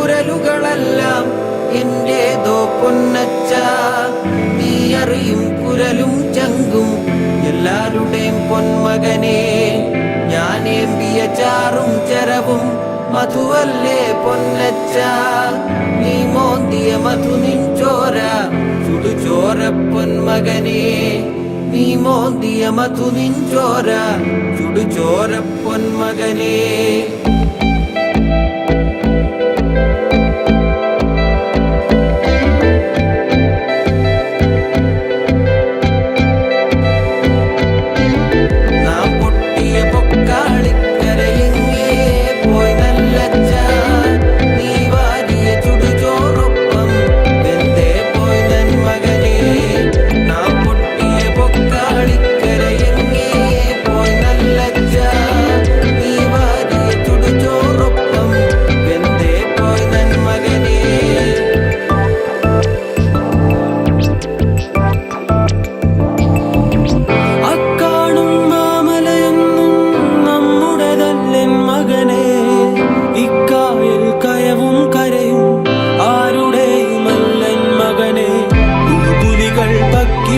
കുരലുകളെല്ലാം എന്റേതോ പൊന്നച്ച. നീ അറിയും കുരലും ചങ്കും എല്ലാരുടെയും പൊന്മകനെ. ഞാനേമ്പിയ ചാറും ചരവും മധുവല്ലേ പൊന്നച്ച. നീ മോന്തിയ മധു നിൻചോര ചുടുചോര പൊന്മകനെ. നീ മോന്തിയ മധു നിൻചോര ചുടുചോര പൊന്മകനെ.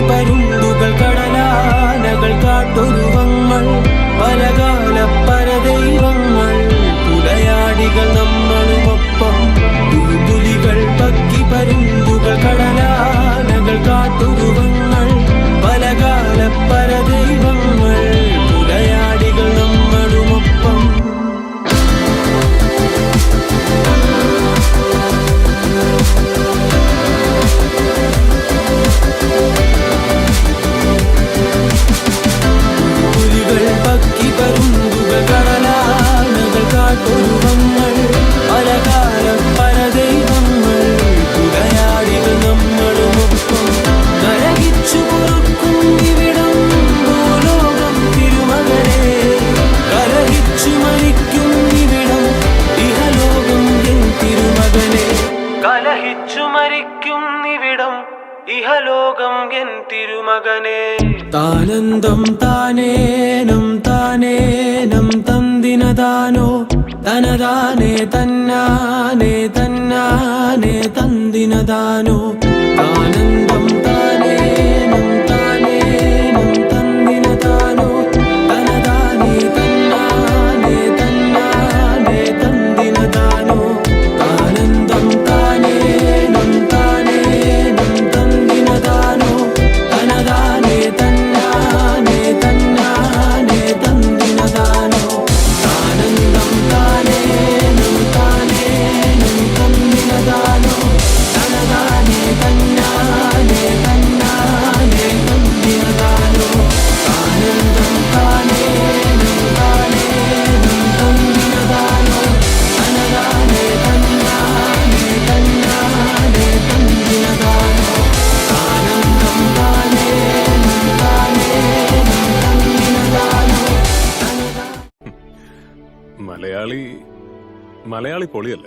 പരുന്തുകൾ കടലാനകൾ കാട്ടൊരുവങ്ങൾ പലകാല പരദൈവങ്ങൾ പുലയാടികൾ നമ്മളുമൊപ്പം. പുലികൾ പക്കി പരുന്തുകൾ കടലാനകൾ കാട്ടൊരുവങ്ങൾ പലകാല പരദൈവങ്ങൾ പുലയാടികൾ നമ്മളുമൊപ്പം. ഇഹലോകം എൻ തിരുമകനെ. താനന്ദം താനേനം താനേനം തന്തിനദാനോ തനദാനേ തന്നാനേ തന്നാനേ തന്തിനദാനോ. താനന്ദം താനേനം താനേനം തന്തിനദാനോ തനദാനേ തന്നാനേ തന്നാനേ തന്തിനദാനോ. താനന്ദം താനേനം താനേനം തന്തിനദാനോ തനദാനേ തന്നാനേ തന്നാനേ തന്തിനദാനോ. താനന്ദം താനേനം താനേനം തന്തിനദാനോ തനദാനേ തന്നാനേ തന്നാനേ തന്തിനദാനോ. താനന്ദം താനേനം താനേനം തന്തിനദാനോ തനദാനേ തന്നാനേ തന്നാനേ തന്തിനദാനോ. താനന്ദം താനേനം താനേനം തന്തിനദാനോ. മലയാളി പൊളിയല്ലേ?